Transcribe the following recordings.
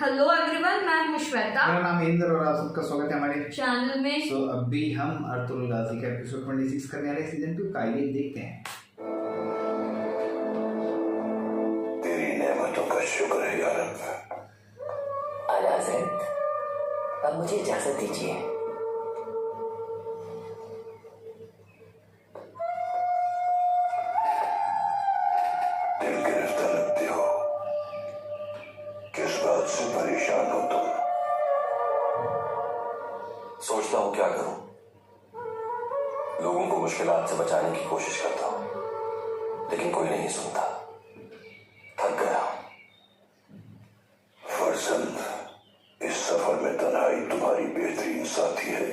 Hello everyone, मैं हूं श्वेता। मेरा नाम इंद्र और आप सबका स्वागत है हमारे चैनल में। सो अभी हम अर्तुगरुल गाजी का एपिसोड 26 करने वाले सीजन 2 का, आइए देखते हैं। तेरी नेमतों का शुक्र है या रब। आजाज़, अब मुझे इजाजत दीजिए। दिल गिरफ्तार लगते हो, किस बात से परेशान हो तुम? सोचता हूं क्या करूं। लोगों को मुश्किलात से बचाने की कोशिश करता हूं, लेकिन कोई नहीं सुनता। थक गया हूं। फर्जंद, इस सफर में तन्हाई तुम्हारी बेहतरीन साथी है।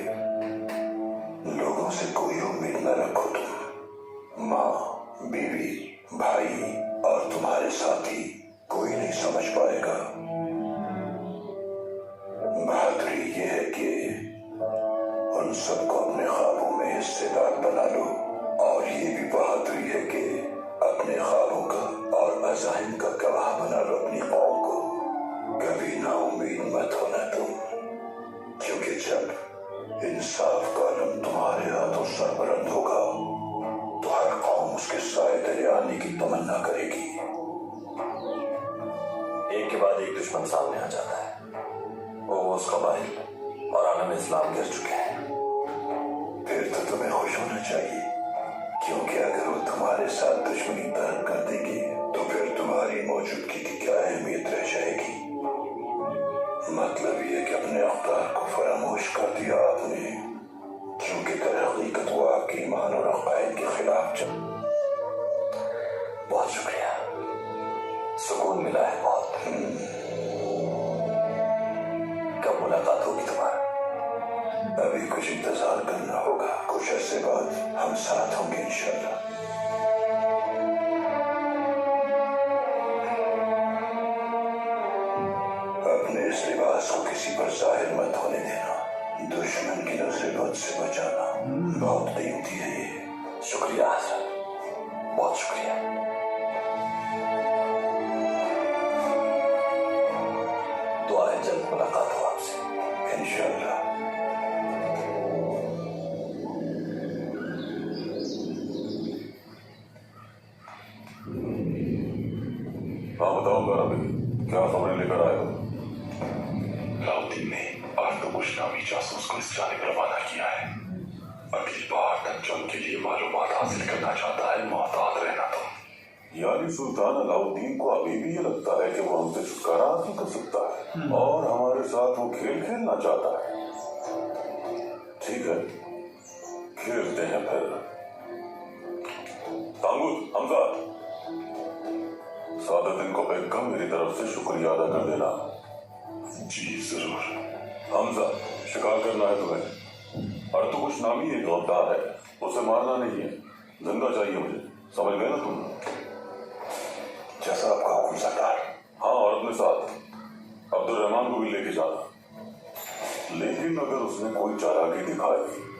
लोगों से कोई उम्मीद न रखो तुम। माँ, बीवी, भाई और तुम्हारे साथी कोई नहीं समझ पाएगा। बहादुरी ये है कि उन सबको अपने ख्वाबों में हिस्सेदार बना लो, और ये भी बहादुरी है कि अपने ख्वाबों का और अज़ाइम का गवाह बना लो अपनी कौम को। कभी ना उम्मीद मत होना तुम, क्योंकि जब इंसाफ का अलम तुम्हारे हाथों सरबुलंद होगा तो हर कौम उसके साए तले आने की तमन्ना करेगी। एक के बाद एक दुश्मन सामने आ जाता है। वो उसका कबाइल और आलम इस्लाम गिर चुके हैं। फिर तो तुम्हें खुश होना चाहिए, क्योंकि अगर वो तुम्हारे साथ दुश्मनी तर्क कर देगी तो फिर तुम्हारी मौजूदगी की क्या अहमियत रह जाएगी। मतलब ये कि अपने अख्तार को फरामोश कर दिया आपने, क्योंकि दर हकीकत वो आपकी ईमान और अकायद के खिलाफ चल। बहुत शुक्रिया, सुकून मिला है बहुत। कब मुलाकात होगी तुम्हारा? अभी कुछ इंतजार करना होगा, कुछ अरसे बाद हम साथ होंगे इंशाल्लाह। अपने इस लिबास को किसी पर जाहिर मत होने देना। दुश्मन की नजर से बचाना बहुत कीमती है ये। शुक्रिया हजरत, बहुत शुक्रिया। दुआ है जल्द मुलाकात हो आपसे इंशाल्लाह। हाँ बताओ अभी क्या खबरें लेकर आए हो? लाउद्दीन ने अर्तुगरुल नामी जासूस को इस जानिब रवाना किया है। अगली बार तक जो उनके लिए मालूमात हासिल करना चाहता है, मोहतात रहना तुम। यानी सुल्तान अलाउद्दीन को अभी भी ये लगता है कि वो हमसे छुटकारा हासिल कर सकता है और हमारे साथ वो खेल खेलना चाहता है। ठीक है, खेलते हैं फिर। तांगुत, हमजा, सादत को बेगम मेरी तरफ से शुक्रिया अदा कर देना। जी जरूर। हमजा, शिकार करना है तुम्हें। अर्तुगरुल नामी एक गद्दार है, उसे मारना नहीं है, जिंदा चाहिए मुझे। समझ गए ना तुम? जैसा आपका हुक्म सरदार। हाँ, और अपने साथ अब्दुर्रहमान को भी लेके जाना, लेकिन अगर उसने कोई चालाकी दिखाई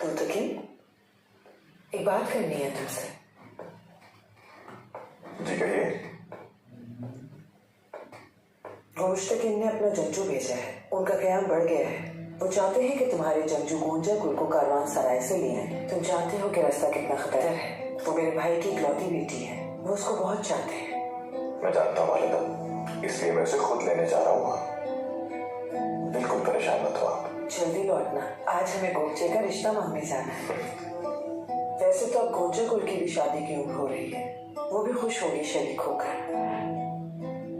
तो एक बात करनी है तुमसे। जी कहिए। वो मुश्तकिन ने अपना जंजू भेजा है, उनका क़याम बढ़ गया है। वो चाहते हैं कि तुम्हारे जंजू गोंजा गुल को कारवान सराय से ले आए। तुम जानते हो कि रास्ता कितना खतर है। वो मेरे भाई की इकलौती बेटी है, वो उसको बहुत चाहते हैं। मैं जानता हूँ वालिदा, इसलिए मैं उसे खुद लेने जा रहा हूँ। बिल्कुल परेशान मत हो आप। जल्दी लौटना, आज हमें गोंचे का रिश्ता मांगने जाना है। वैसे तो अब गोंजा गुल की भी शादी की उम्र हो रही है, वो भी खुश होगी शरीक होकर।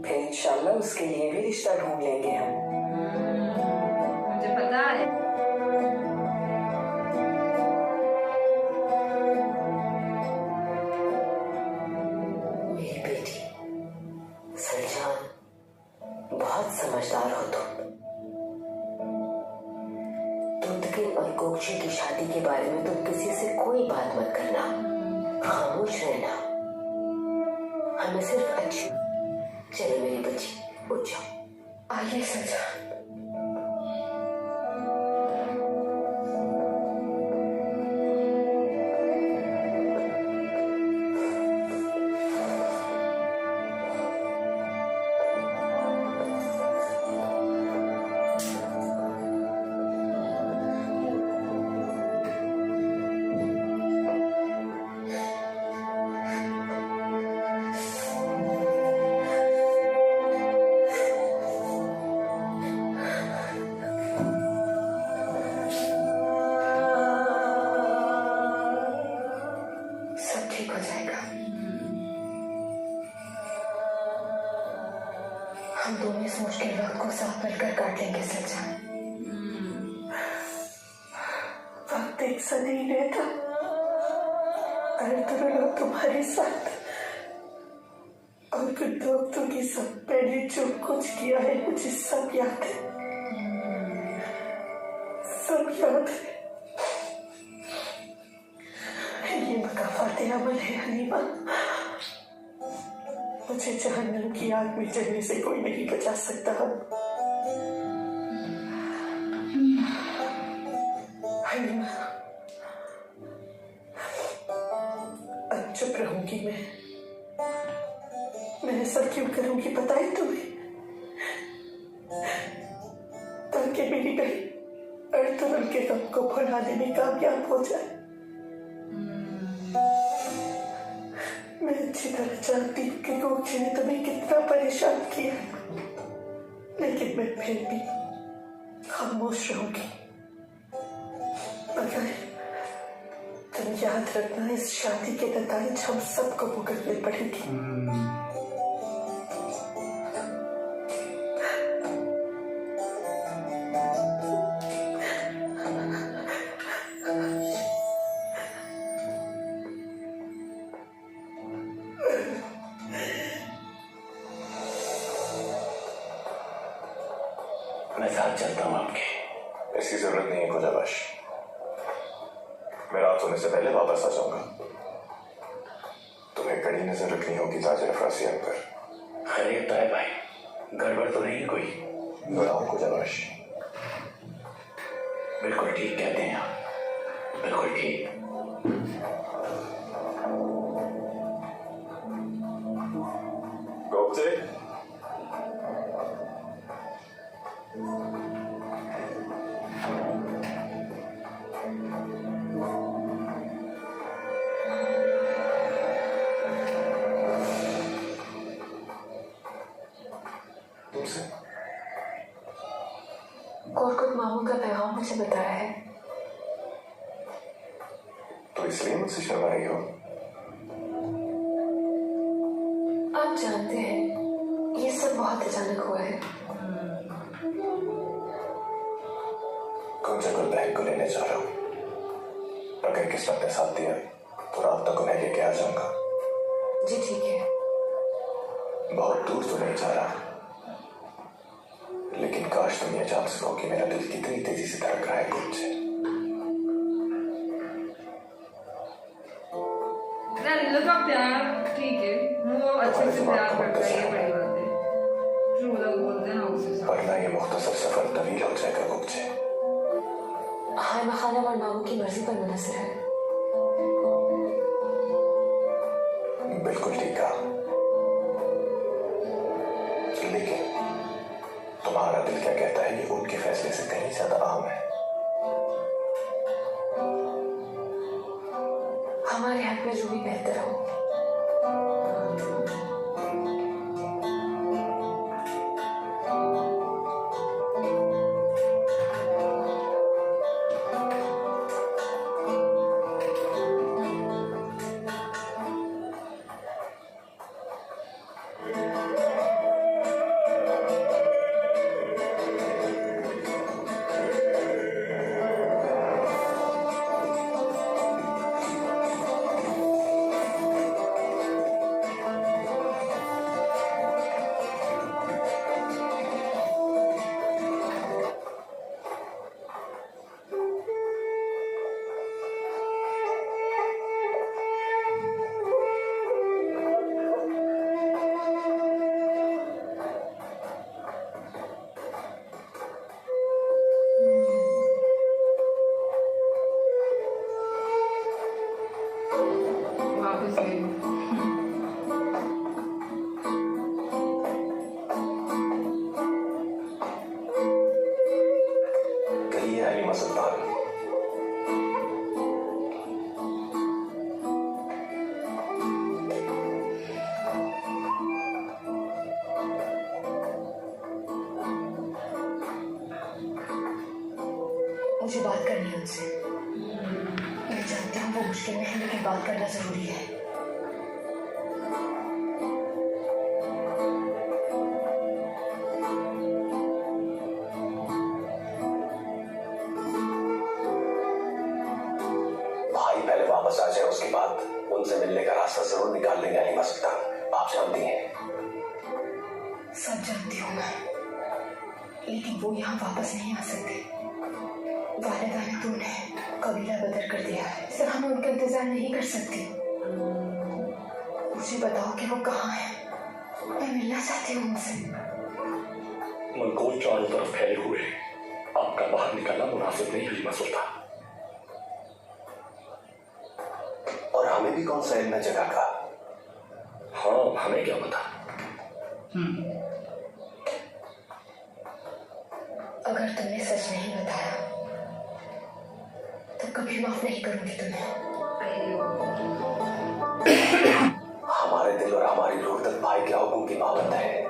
फिर इंशाल्लाह उसके लिए भी रिश्ता ढूंढ लेंगे हम। मुझे पता है। मेरी बेटी सरजान, बहुत समझदार हो तुम। तुंतकिन और गोगचे की शादी के बारे में तुम किसी से कोई बात मत करना, खामोश रहना। हमें सिर्फ अच्छी। चलो मेरी बच्ची, उठ जाओ। आइए सजा। सब ठीक हो जाएगा। हम दोनों इस मुश्किल वक्त को साथ मिलकर काट लेंगे सजा। वक्त एक सा नहीं रहता। अरे दोनों लोग तुम्हारे साथ और कुछ दोस्तों की सब पहले जो कुछ किया है मुझे सब याद है, सब याद है। ये मकाफाते अमल है हनीमा। मुझे जहन्नम की आग में जलने से कोई नहीं बचा सकता। हनीमा, अब चुप रहूंगी मैं ऐसा क्यों करूंगी पता है तुम्हें? ताकि मेरी बहन अर्तुगरुल के गम को भुलाने में कामयाब हो जाए। मैं अच्छी तरह जानती हूँ कि गोची ने तुम्हें कितना परेशान किया, लेकिन मैं फिर भी खामोश रहूंगी। मगर तुम याद रखना, इस शादी के नताइज हम सबको भुगतने पड़ेंगे। मैं साथ चलता हूँ आपके। इसकी जरूरत नहीं है खुजाबाश। मैं रात होने से पहले वापस आ जाऊंगा। तुम्हें कड़ी नजर रखनी होगी ताजर अफरासियान पर। खैरियत तो है भाई, गड़बड़ तो नहीं है कोई? बताओ खुजाबाश। बिल्कुल ठीक कहते हैं आप, बिल्कुल ठीक। गोपचे, कोरकुट मामू का पैगाम मुझे बताया है। तो इसलिए मुझसे शर्मा रही हो? आप जानते हैं ये सब बहुत अचानक हुआ है। गुंजागुल बहन को लेने जा रहा हूँ। अगर किस्मत ने साथ दिया तो रात तक उन्हें लेके आ जाऊंगा। जी ठीक है। बहुत दूर तो नहीं जा रहा, लेकिन काश तुम ये जान सको कि मेरा दिल कितनी तेजी से धड़क रहा है गुंजे। लुक अप यार, ठीक है, वो अच्छे से प्यार करता है, ये बड़ी बात है। जो लोग बोलते हैं ना उसे सब। वरना ये मुख्तसर सफर तवील हो जाएगा गुंजे। हाय मखाना और मामू की मर्जी पर मुनहसर है। बिल्कुल ठीक कहा, लेकिन तुम्हारा दिल क्या कहता है ये उनके फैसले से कहीं ज्यादा अहम है। हमारे हक में जो भी बेहतर हो। same. कहिए हलीमा सुल्तान। मुझे बात करनी है उनसे। मैं जानती हूँ वो मुश्किल में है, लेकिन बात करना जरूरी है। भाई पहले वापस आ जाए, उसके बाद उनसे मिलने का रास्ता जरूर निकाल लेंगे हलीमा सुल्तान, आप जानती हैं। सब जानती हूँ मैं, लेकिन वो यहाँ वापस नहीं आ सकते। वालिदा ने तो उन्हें कबीला बदल कर दिया है, सिर्फ हम उनका इंतजार नहीं कर सकते। मुझे बताओ कि वो कहाँ है, मैं मिलना चाहती हूँ उनसे। मंगोल चारों तरफ फैले हुए हैं, आपका बाहर निकलना मुनासिब नहीं हलीमा सुल्तान। और हमें भी कौन सा इल्म है जगह का? हाँ, हमें क्या पता। अगर तुमने सच नहीं बताया तो कभी माफ नहीं करूंगी तुम्हें। हमारे दिल और हमारी रूह तक भाई के हुक्म की पाबंद है।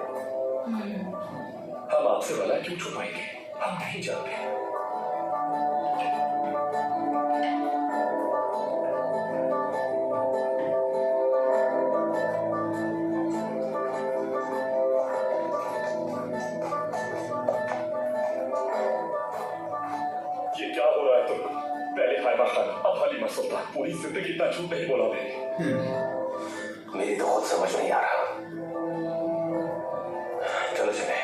हम आपसे भला क्यों छुपाएंगे, हम नहीं जानते। ये क्या हो रहा है तुम? पहले खायबा खान, अब हलीमा सुल्तान। पूरी जिंदगी इतना झूठ नहीं बोला मैंने। मेरी तो खुद समझ नहीं आ रहा। चलो चले।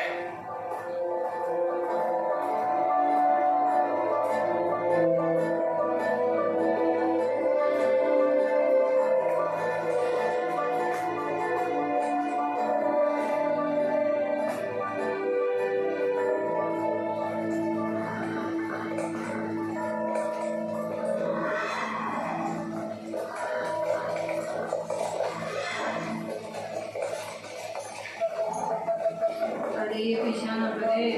अरे ये पीछे ना करे।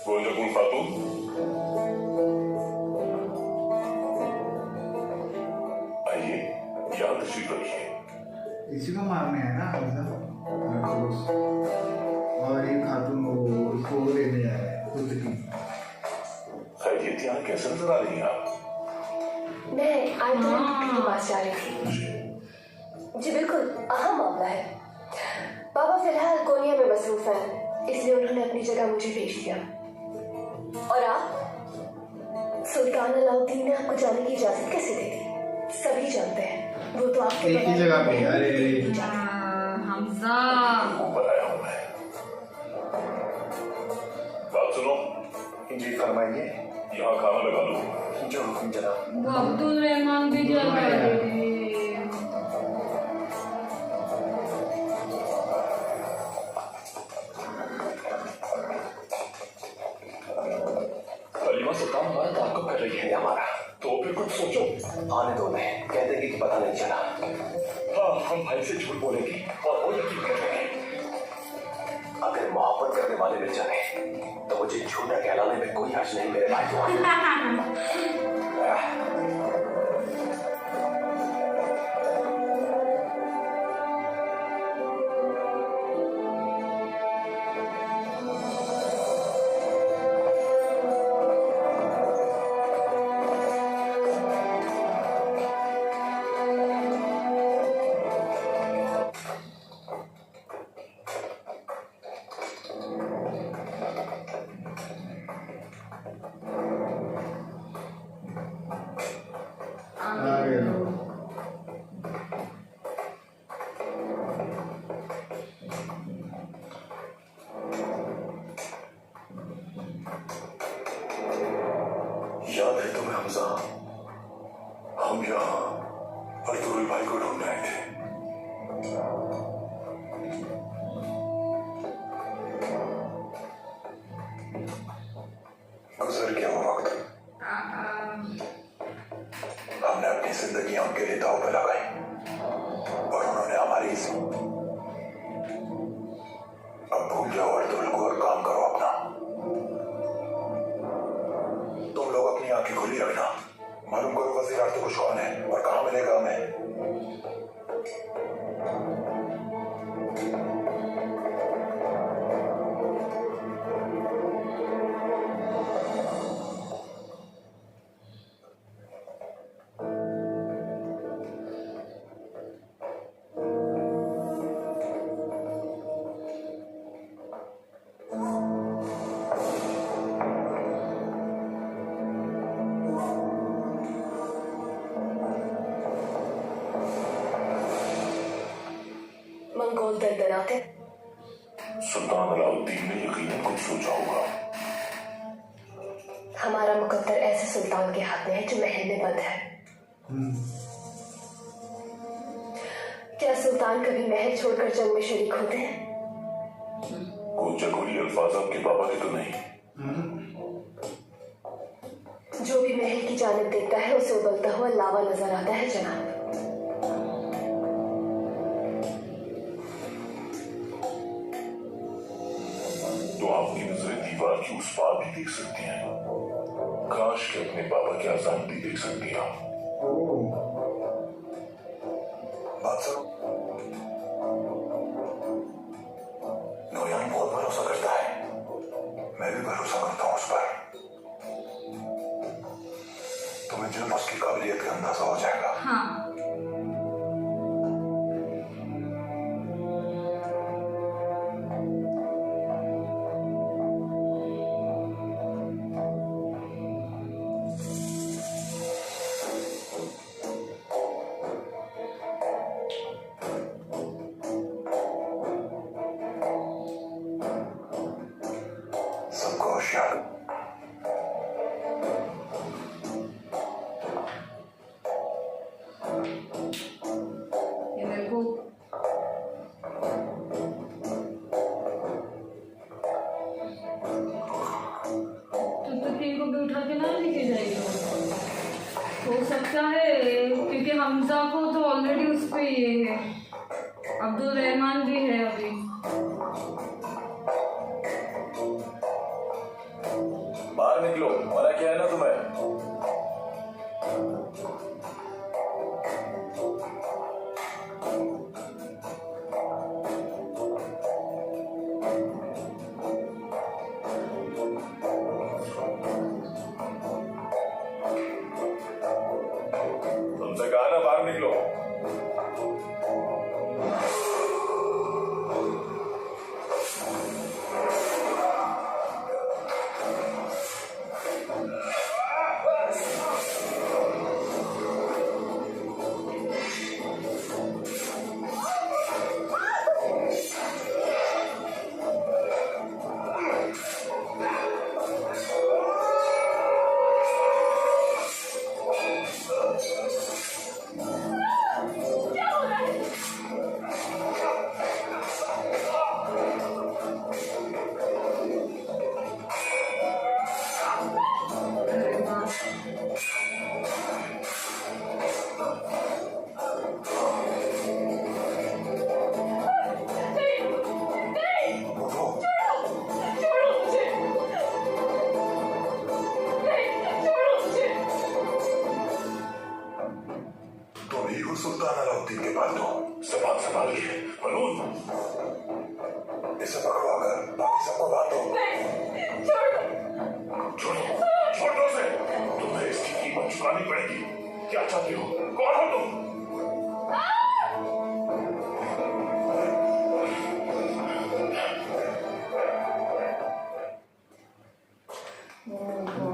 गोंजाकुन खातून, आइए यहाँ तशरीफ रखिए। इसी को मारने है ना हमजा नरकोस। और ये खातून उसको लेने जा रहे हैं खुद की। खैरियत यहाँ कैसे नजर आ रही हैं आप? मैं आयतुल्लाह के पास जा रही थी। जी बिल्कुल, अहम मामला है। पापा फिलहाल कोनिया में मसरूफ हैं, इसलिए उन्होंने अपनी जगह मुझे भेज दिया। और आप? सुल्तान अलाउद्दीन ने आपको जाने की इजाजत कैसे दे दी? सभी जानते हैं, वो तो आपके एक ही बगैर जगह पे नहीं यार, नहीं जाती। हमजा ऊपर आया हूँ मैं। बात सुनो। जी फरमाइए। यहाँ खाना लगा लो। जो हुक्म जनाब। वो अब्दुल रहमान भी जल रहे थे। हलीमा सुल्तान हमारा ताक़ुब कर रही है। ये हमारा तो फिर कुछ सोचो। आने दो उन्हें, कहते कि पता नहीं चला। हाँ, हम भाई से झूठ बोलेंगे और वो यकीन कर लेंगे। अगर मोहब्बत करने वाले मिल जाए तो मुझे झूठा कहलाने में कोई हर्ज नहीं मेरे भाई को। याद है तुम्हें हमजा? हम यहाँ अर्तुगरुल भाई को ढूंढने आए थे। गुजर गया वो वक्त। हमने अपनी जिंदगी उनके लिए दांव पे लगाई और उन्होंने हमारी अब भूल जाओ अर्तुगरुल को और काम करो अपना। तुम लोग अपनी आंखें खुली रखना, मालूम करो वजीर अर्तुगरुल कौन है और कहाँ मिलेगा हमें। मंगोल दंदनाते। सुल्तान अलाउद्दीन ने यकीनन कुछ सोचा होगा। हमारा मुकद्दर ऐसे सुल्तान के हाथ में है जो महल में बंद है। क्या सुल्तान कभी महल छोड़कर जंग में शरीक होते हैं? कोई जगोरी अल्फाज आपके बाबा के तो नहीं? जो भी महल की जानिब देखता है उसे उबलता हुआ लावा नजर आता है जनाब। तो आपकी नजरें दीवार की उस पार भी देख सकती हैं। काश के अपने बाबा की आजाद भी देख सकती हैं। बात सुनो, नोयान बहुत भरोसा करता है, मैं भी भरोसा करता हूँ उस पर। तुम्हें जल्द उसकी काबिलियत का अंदाजा हो जाएगा। हाँ सबको होशियार। ये मेरे को तो तीन को भी उठा के ना लेके जाएगा। हो सकता है क्योंकि हमजा को तो ऑलरेडी उस पे ये है, अब्दुल रहमान भी है अभी। बाहर निकलो, मना क्या है ना तुम्हें। तुमसे कहा ना बाहर निकलो। सुल्तान अलाउद्दीन के पास दो। संभाल संभाल के बनून। इसे पकड़ो, अगर बाकी सबको बांधो। छोड़ो छोड़ दो उसे। तुम्हें इसकी कीमत चुकानी पड़ेगी। क्या चाहते हो? कौन हो तुम?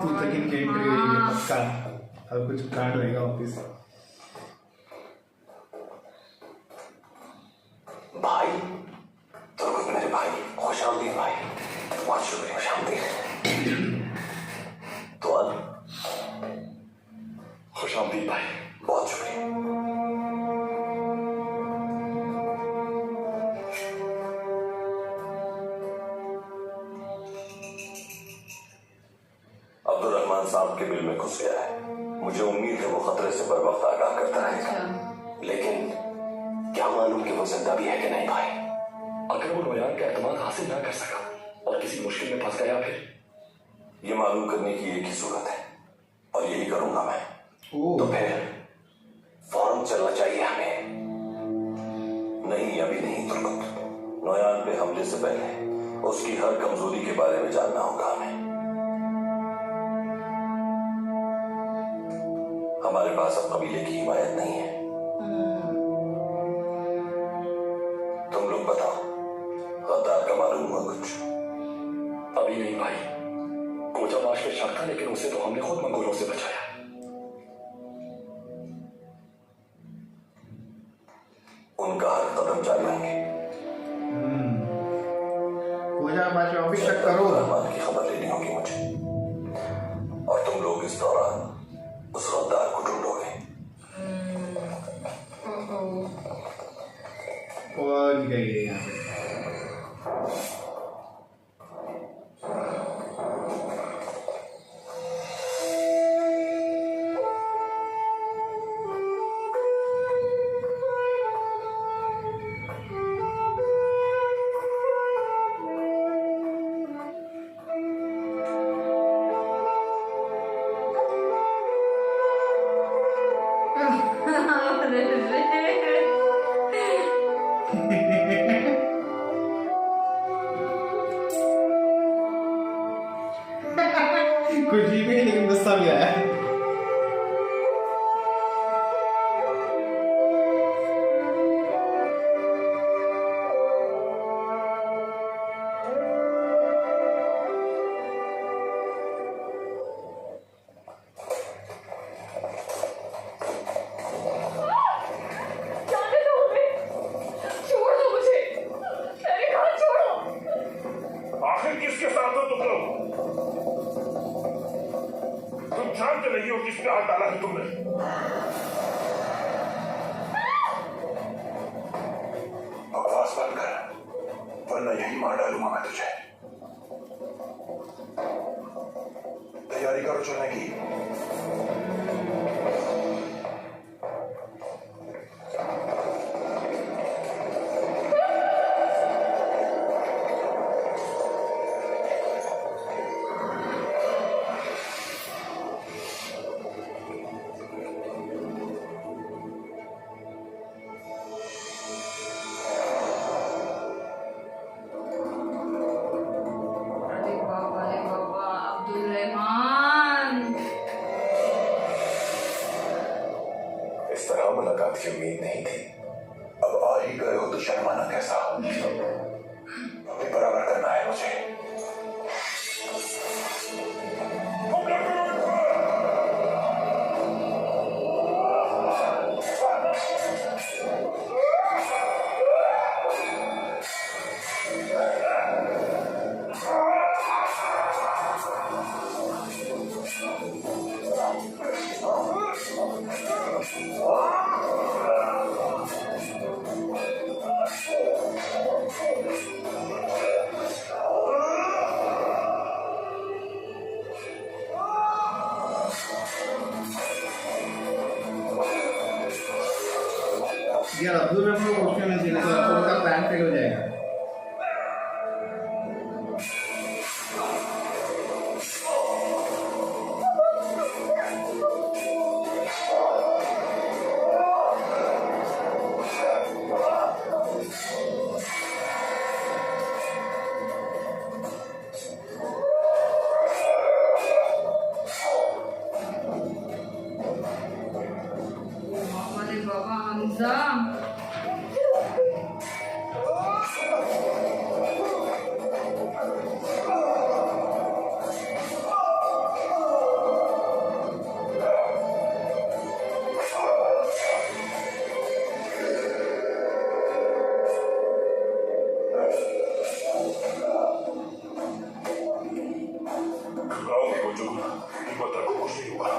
तू तक इनके एंट्री हुई है पक्का। अब कुछ कांड होएगा वापिस। भाई तो मेरे भाई खुश आमदीद भाई, बहुत शुक्रिया। शांति। खुश आमदीद भाई। बहुत शुक्रिया। अब्दुल रहमान साहब के बिल में घुस गया है। मुझे उम्मीद है वो खतरे से बर वक्त आगाह करता रहेगा, लेकिन क्या मालूम कि वो जिंदा भी है कि नहीं भाई। अगर वो नोयान का एतमाद हासिल ना कर सका और किसी मुश्किल में फंस गया फिर? ये मालूम करने की एक ही सूरत है और यही करूंगा मैं। तो फिर फौरन चलना चाहिए हमें। नहीं, अभी नहीं तुर्कत। नोयान पे हमले से पहले उसकी हर कमजोरी के बारे में जानना होगा हमें। हमारे पास अब कबीले की हिमायत नहीं है। तुम लोग बताओ, गद्दार का मालूम हुआ कुछ? अभी नहीं भाई। कोचाबाश पे शक था, लेकिन उसे तो हमने खुद मंगोलों से बचाया। उनका हर कदम जारी होंगे। अभी तक करो। रहमान की खबर लेनी होगी मुझे, और तुम लोग इस दौरान उस गद्दार को ढूंढोगे। पहुंच गई है यहाँ पे। खुशी भी नहीं, लेकिन गुस्सा भी आया। जाने दो हमें, छोड़ दो मुझे, मेरे हाथ छोड़ो। आखिर किसके साथ हो तुम लोग? तुम जानते नहीं हो किस पे हाथ डाला है तुमने। बकवास बंद कर, वरना यही मार डालूंगा मैं तुझे। तैयारी करो चलने की। अरे बाबा, अब्दुल रहमान। इस तरह मुलाकात की उम्मीद नहीं थी। अब आ ही गए हो तो शर्माना कैसा? अभी बराबर करना है मुझे। यार अब्दुल रहमान को क्वेश्चन नहीं चाहिए, तो उनका प्लान फेल हो जाएगा। अरे बाबा हमजा। घबराओ मत गोंजू, हिम्मत रखो, कुछ नहीं होगा।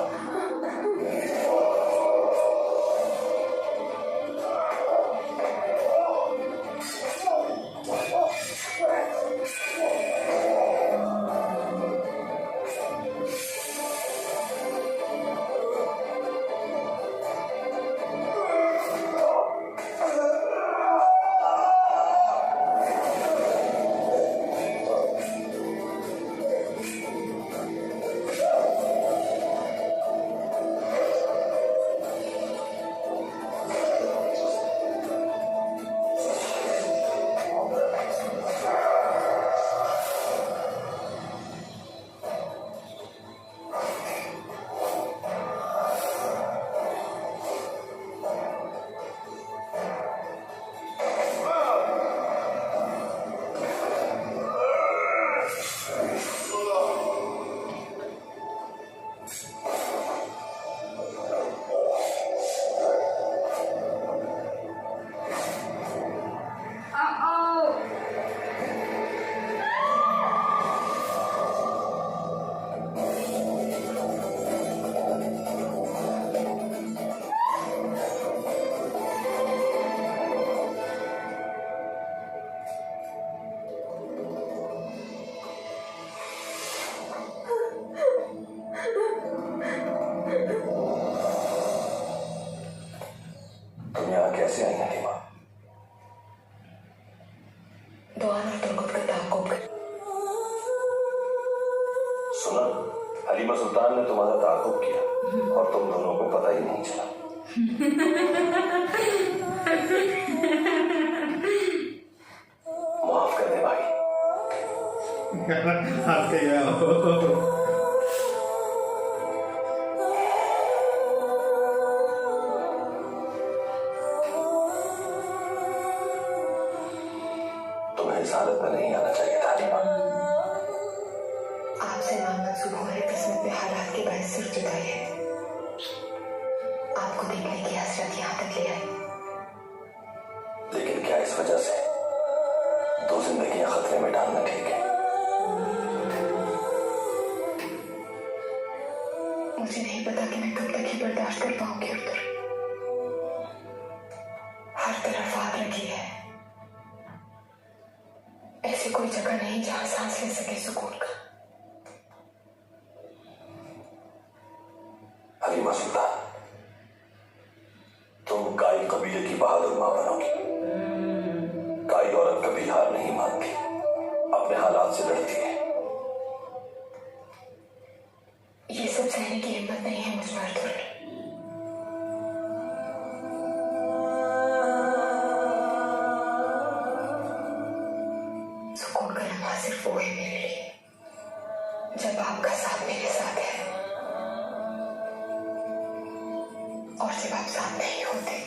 तुम यहाँ कैसे आई हलीमा? दोआन और तुर्गुत का ताक़ुब कर। सुना, हलीमा सुल्तान ने तुम्हारा ताक़ुब किया और तुम दोनों को पता ही नहीं चला। माफ कर दे भाई। हंस के गया वो। तुम्हें इस हालत में नहीं आना चाहिए था हलीमा। आपसे नामंसूब हो रहे किस्मत में हालात के बायस सिर्फ जुदाई है। आपको देखने की हसरत यहाँ तक ले आई। लेकिन क्या इस वजह से दो जिंदगियां खतरे में डालना ठीक है? मुझे नहीं पता कि मैं कब तक ही बर्दाश्त कर पाऊंगी उधर। हर तरफ आग लगी है। ऐसी कोई जगह नहीं जहां सांस ले सके सुकून का। हलीमा सुल्तान, तुम काई कबीले की बहादुर मां बनोगी। काई औरत कभी हार नहीं मानती, अपने हालात से लड़ती है। ये सब सहने की हिम्मत नहीं है मुझ में अर्जुन। सुकून का लम्हा सिर्फ वो है मेरे लिए जब आपका साथ मेरे साथ है, और जब आप साथ नहीं होते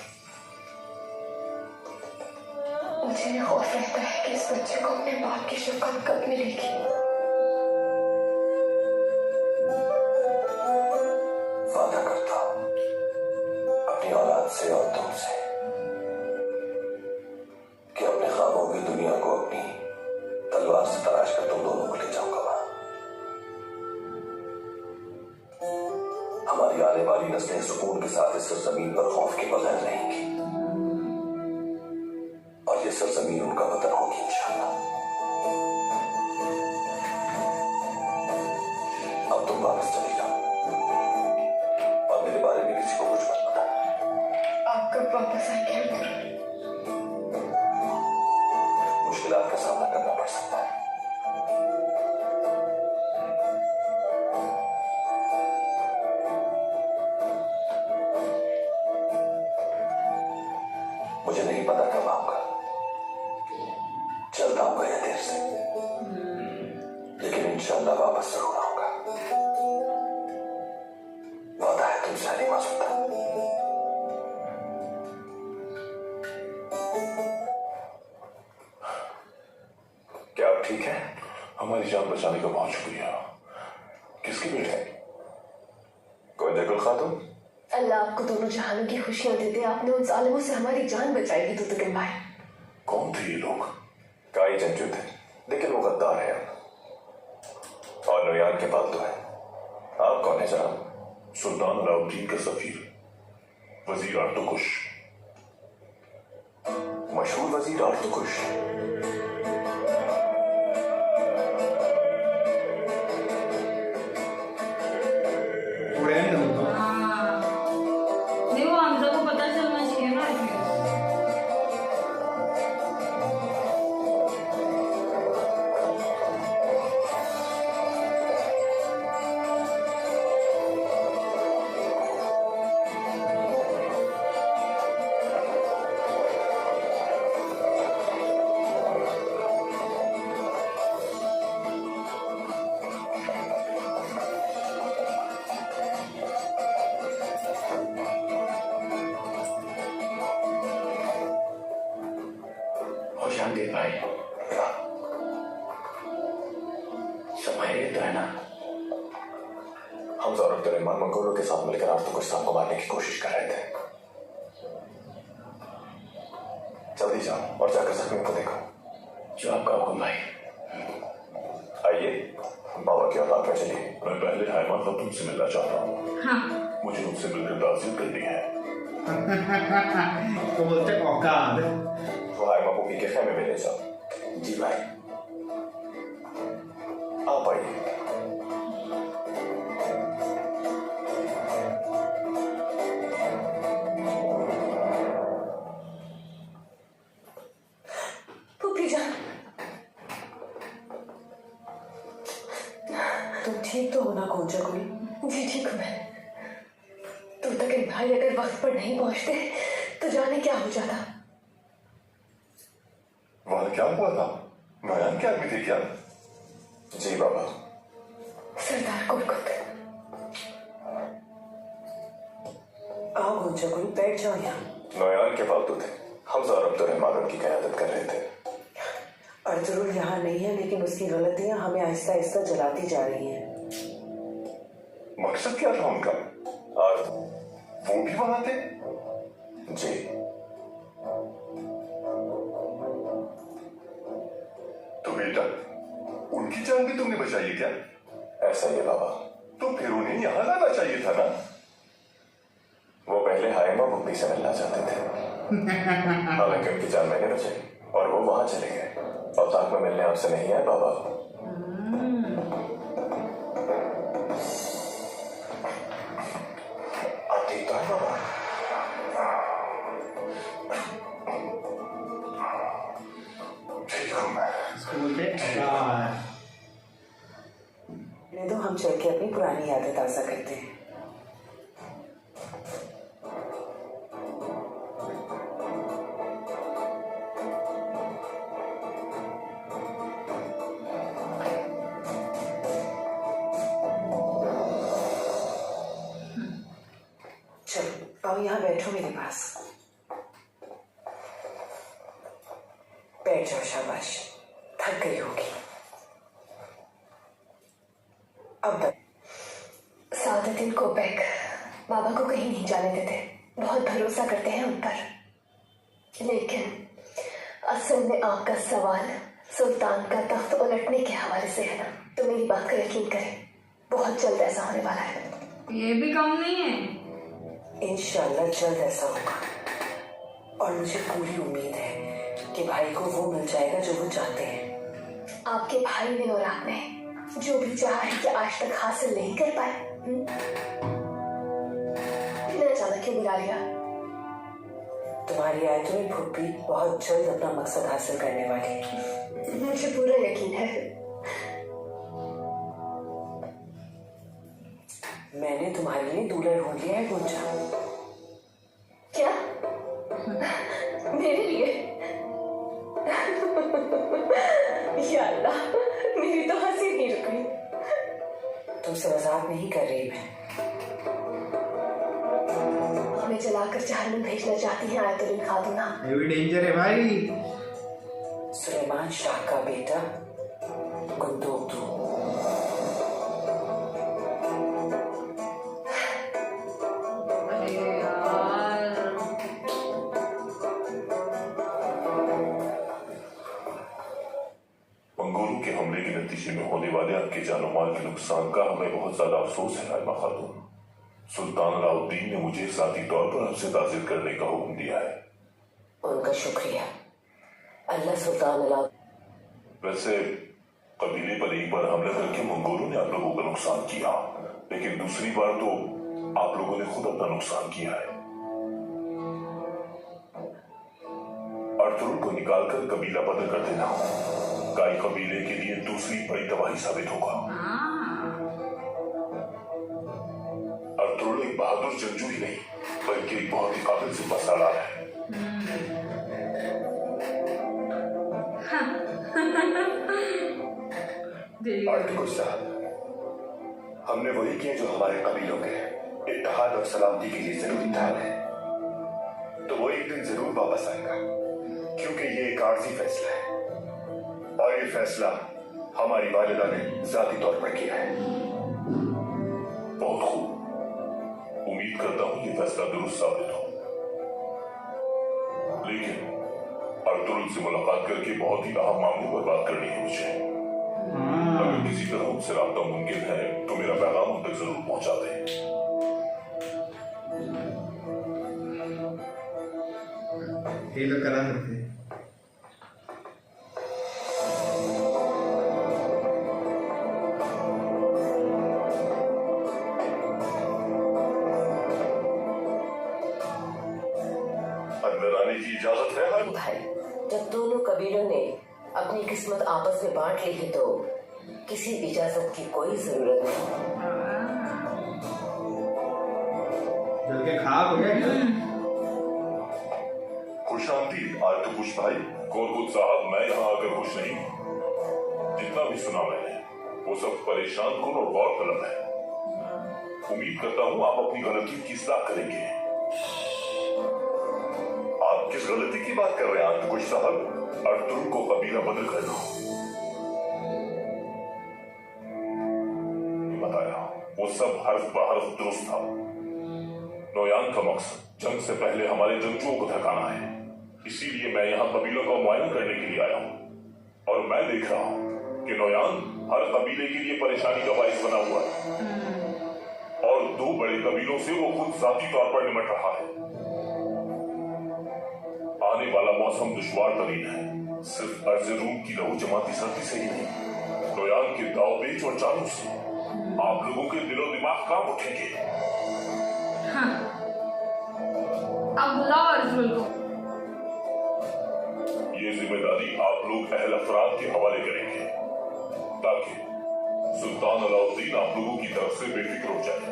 मुझे ये खौफ रहता है कि इस बच्चे को अपने बाप की शफकत कब मिलेगी। वादा करता हूं अपनी औलाद से और तुमसे कि अपने ख्वाबों की दुनिया को अपनी तलवार से तराश कर तुम दोनों को ले जाऊंगा वहां। हमारी आने वाली नस्लें सुकून के साथ इस सरजमीन पर खौफ के बगैर रहेंगी और ये सरजमीन उनका वतन होगी इंशाअल्लाह। अब तुम वापस चले जाओ और मेरे बारे में किसी को कुछ मत बताना। आप कब वापस आएंगे अर्जुन? मुश्किलात का सामना करना पड़ सकता है। मुझे नहीं पता कब आऊंगा, चलता आऊंगा या देर से, लेकिन इंशाअल्लाह वापस जरूर आऊंगा। वादा है तुमसे हलीमा सुल्तान। क्या आप ठीक है? हमारी जान बचाने का बहुत शुक्रिया। किसकी बेटे? गोंजा गुल खातून? अल्लाह आपको दोनों जहानों की खुशियां दे दे। आपने उन जालिमों से हमारी जान बचाई थी तुतुकिन भाई। कौन थे ये लोग? काई जंजू थे, लेकिन वो गद्दार है। और नोयान के पालतू है। आप कौन है जनाब? सुल्तान अलाउद्दीन का सफीर, वजीर आर्तुकुश। मशहूर वजीर आर्तुकुश। उड़ाया नहीं तो हाँ नहीं, वो हमजा को पता चलना चाहिए ना इसलिए। खुशामदीद भाई, सब खैरियत तो है ना? हमजा और अब्दुर्रहमान मंगोलों के साथ मिलकर आर्तुकुश साहब को मारने की कोशिश कर रहे थे। जल्दी जाओ और जाकर जख्मी को देखो। जो आपका हुक्म भाई। आइए बाबा की औलाद में चलिए। मैं पहले हाइमा खातून से मिलना चाहता हूँ। हाँ मुझे उनसे मिलकर ताज़ीम करनी है। तो बोलते औकात। वो हाइमा बुकी के खेमे में ले जाओ। जी भाई। आप आइए। फूफी जान, तुम ठीक तो हो ना गोंजा गुल? जी ठीक हूँ मैं। तुम तक इन भाई अगर वक्त पर नहीं पहुंचते तो जाने क्या हो जाता। वहां क्या हुआ था? नोयान की आदमी थी क्या? जी बाबा। सरदार कुरकुत, आओ गोंजा गुल, बैठ जाओ यहाँ। नोयान के पालतू थे। हमजा और अब्दुर्रहमान उनकी क़यादत कर रहे थे। अर्तुरुल यहाँ नहीं है, लेकिन उसकी गलतियां हमें आहिस्ता आहिस्ता जलाती जा रही हैं। मकसद क्या था उनका? और वो भी वहां थे? जी तो बेटा, उनकी जान भी तुमने बचाई है क्या? ऐसा ही है बाबा। तो फिर उन्हें यहाँ लाना चाहिए था ना? वो पहले हाइमा बुकी से मिलना चाहते थे। हालांकि उनकी जान मैंने बचाई और वो वहां चले गए। औताक में मिलने आपसे नहीं आए बाबा। आप ठीक तो है बाबा? ठीक हूँ मैं। इसको बोलते औकात। नहीं तो हम चल के अपनी पुरानी यादें ताज़ा करते हैं। चलो आओ यहाँ बैठो मेरे पास। बैठ जाओ, शाबाश। थक गई होगी। अब सादुद्दीन कोपेक बाबा को कहीं नहीं जाने देते, बहुत भरोसा करते हैं उन पर। लेकिन असल में आपका सवाल सुल्तान का तख्त उलटने के हवाले से है ना? तो मेरी बात का यकीन करें, बहुत जल्द ऐसा होने वाला है। ये भी कम नहीं है। इंशाल्लाह जल्द ऐसा होगा। और मुझे पूरी उम्मीद है कि भाई को वो मिल जाएगा जो वो चाहते हैं। आपके भाई ने और आपने जो भी चाहा है कि आज तक हासिल नहीं कर पाए। मैंने अचानक क्यों बुला लिया? तुम्हारी आयतुल फुप्पी बहुत जल्द अपना मकसद हासिल करने वाली है। मुझे पूरा यकीन है। मैंने तुम्हारे लिए दूल्हा ढूंढ लिया है गुंजा। क्या? मेरे लिए? या अल्लाह, मेरी तो हंसी नहीं रुक रही। तुमसे मजाक नहीं कर रही मैं। हमें जलाकर जहन्नम भेजना चाहती हैं आयतुल खातूना। ये भी डेंजर है भाई। सुलेमान शाह का बेटा गुंदोक तू। अरे यार, मंगोलों के हमले के नतीजे में होने वाले आपके जानो माल के नुकसान का हमें बहुत ज्यादा अफसोस है नाइमा खातून। सुल्तान अलाउद्दीन ने मुझे जाती तौर पर हमसे ताज़ियत करने का हुक्म दिया है। उनका शुक्रिया। अल्लाह सुल्तान अलाउद्दीन। वैसे कबीले पर एक बार हमला करके मंगोलों ने आप लोगों का नुकसान किया, लेकिन दूसरी बार तो आप लोगों ने खुद अपना नुकसान किया है। अर्तुगरुल को निकालकर कबीला बदल कर देना गाय कबीले के लिए दूसरी बड़ी तबाही साबित होगा। अर्तुगरुल एक बहादुर जंगजू ही नहीं बल्कि एक बहुत ही काबिल सिपहसालार है। आर्टिकुल साहब, हमने वही किया जो हमारे कबीलों के इत्तेहाद और सलामती के लिए जरूरी था है। तो वो एक दिन जरूर वापस आएगा, क्योंकि ये एक आर्जी फैसला है और ये फैसला हमारी वालिदा ने जाती तौर पर किया है। बहुत खूब, उम्मीद करता हूँ ये फैसला दुरुस्त साबित हो। लेकिन अर्तुगरुल से मुलाकात करके बहुत ही अहम मामले पर बात करनी है मुझे। अगर किसी तरह उनसे राब्ता मुमकिन है तो मेरा पैगाम उन तक जरूर पहुंचा दें। ये तो करा सकते हैं। अंदर आने की इजाजत है? भाई, जब दोनों कबीलों ने अपनी किस्मत आपस में बांट ली है तो किसी इजाजत की कोई जरूरत नहीं। जल के खाक हो गया। खुश आमदीद आर्तुगरुल भाई। गोरकुट साहब, मैं यहाँ आकर खुश नहीं हूँ। जितना भी सुना मैंने वो सब परेशान कुन और गौर तलब है। उम्मीद करता हूँ आप अपनी गलती की इस्लाह करेंगे। आप किस गलती की बात कर रहे हैं आर्तुगरुल साहब? अर्तुगरुल को कबीला बदल करना बताया, वो सब हर्फ बहर्फ दुरुस्त था। नोयान का मकसद जंग से पहले हमारे जंगजुओं को थकाना है, इसीलिए मैं यहाँ कबीलों का मुआयना करने के लिए आया हूँ। और मैं देख रहा हूँ कि नोयान हर कबीले के लिए परेशानी का बाइस बना हुआ है और दो बड़े कबीलों से वो खुद जाती तौर पर निमट रहा है। आने वाला मौसम दुश्वार तरीन है, सिर्फ अर्ज़ रूम की लहू जमाती सर्दी से ही नहीं, नोयान के दाव पेच और चालों से आप लोगों के दिलो दिमाग काम उठेंगे। अब बुलाओ अर्तुगरुल को। ये जिम्मेदारी आप लोग अहल अफराद के हवाले करेंगे ताकि सुल्तान अलाउद्दीन आप लोगों की तरफ से बेफिक्र हो जाए।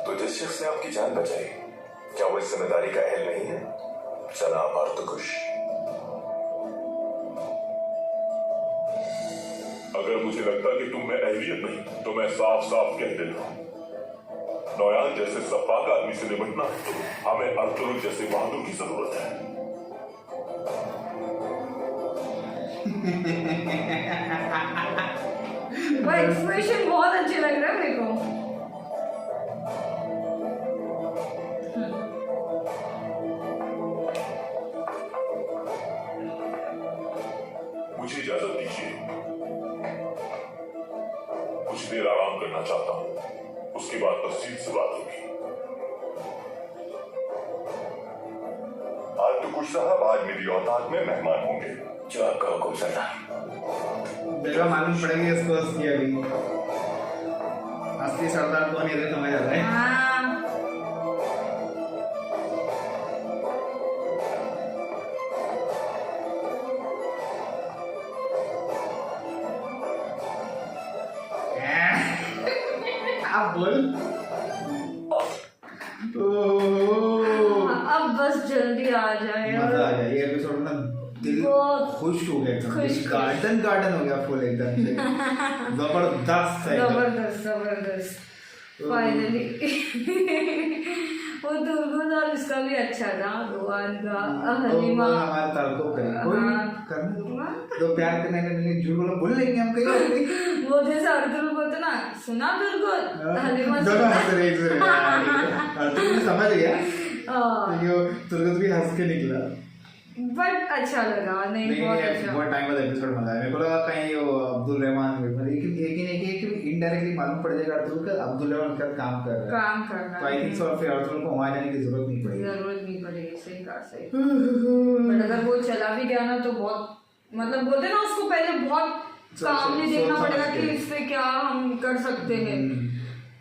तो जिस शख्स ने आपकी जान बचाई, क्या वो इस जिम्मेदारी का अहल नहीं है? जनाब आर्तुगरुल, अगर मुझे लगता कि तुम में अहलियत नहीं तो मैं साफ साफ कह देता हूँ, नोयान जैसे सफाक आदमी से निपटना है तो हमें अर्तुगरुल जैसे बहादुर की जरूरत है। वो एक्सप्रेशन बहुत अच्छे लग रहे हैं मेरे को। मुझे इजाजत दीजिए, कुछ देर आराम करना चाहता हूँ, उसके बाद तफसील से बात होगी। आर्तुगरुल साहब आज मेरी औताद में मेहमान होंगे। जो आपका हुक्म सरदार। जगह मालूम पड़ेगी इसको उसकी अभी। असली सरदार कौन है समझ आ रहा है। हाँ। आप बोल। अब बस जल्दी आ जाए। मजा आ जाए ये एपिसोड ना, दिल बहुत खुश हो गया एकदम। खुश। गार्डन गार्डन हो गया फुल एकदम से। जबरदस्त है एकदम। जबरदस्त जबरदस्त फाइनली। वो दुर्गुन और उसका भी अच्छा था, दुआन का हलीमा। हमारे ताल्लुक करें कोई हाँ। करने दो। तो प्यार करने के लिए झूठ बोलो, बोल लेंगे हम कहीं और कहीं। वो जैसे अर्तुगरुल बोलते ना, सुना दुर्गुन, हलीमा दोनों सुना। हंस रहे एक दूसरे पे। अर्तुगरुल समझ गया, हाँ। क्योंकि वो तुरगत भी हंस के निकला। बट अच्छा लगा, नहीं लेकिन बहुत ये अच्छा। बहुत टाइम बाद एपिसोड मिला है। मेरे को लगा कहीं वो अब्दुल रहमान लेकिन एक इनडायरेक्टली मालूम पड़ जाएगा अर्तुल का अब्दुल रहमान का काम कर रहा है, काम करना तो आई थिंक सो फिर अर्तुल को वहाँ जाने की जरूरत नहीं पड़ेगी। जरूरत नहीं पड़ेगी, सही कहा, सही। बट अगर वो चला भी गया ना तो बहुत, मतलब बोलते ना उसको पहले बहुत कामली देखना पड़ेगा कि इससे क्या हम कर सकते हैं।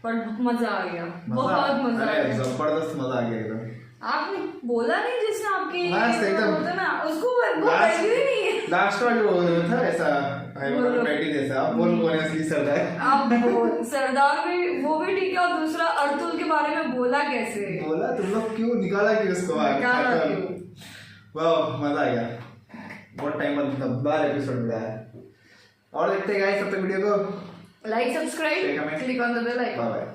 पर मजा आ गया, बहुत मजा आ गया, जबरदस्त मजा आ गया एकदम। आपने बोला नहीं जिसने आपकी मस्त एकदम। बोलते ना उसको वो वैल्यू ही नहीं है। लास्ट में जो था ऐसा पैटी जैसा, आप बोल कौन है असली सरदार? आप बोल सरदार भी, वो भी ठीक है, और दूसरा अर्तुल के बारे में बोला कैसे? बोला तुम लोग क्यों निकाला क्यों उसको बाहर? निकाला क्यों? वाह मजा आ गया, बहुत टाइम बाद बार एपिसोड मिला है। और देखते हैं गाइस, तब तक वीडियो को like, subscribe, comment. Click on the bell icon. Bye bye.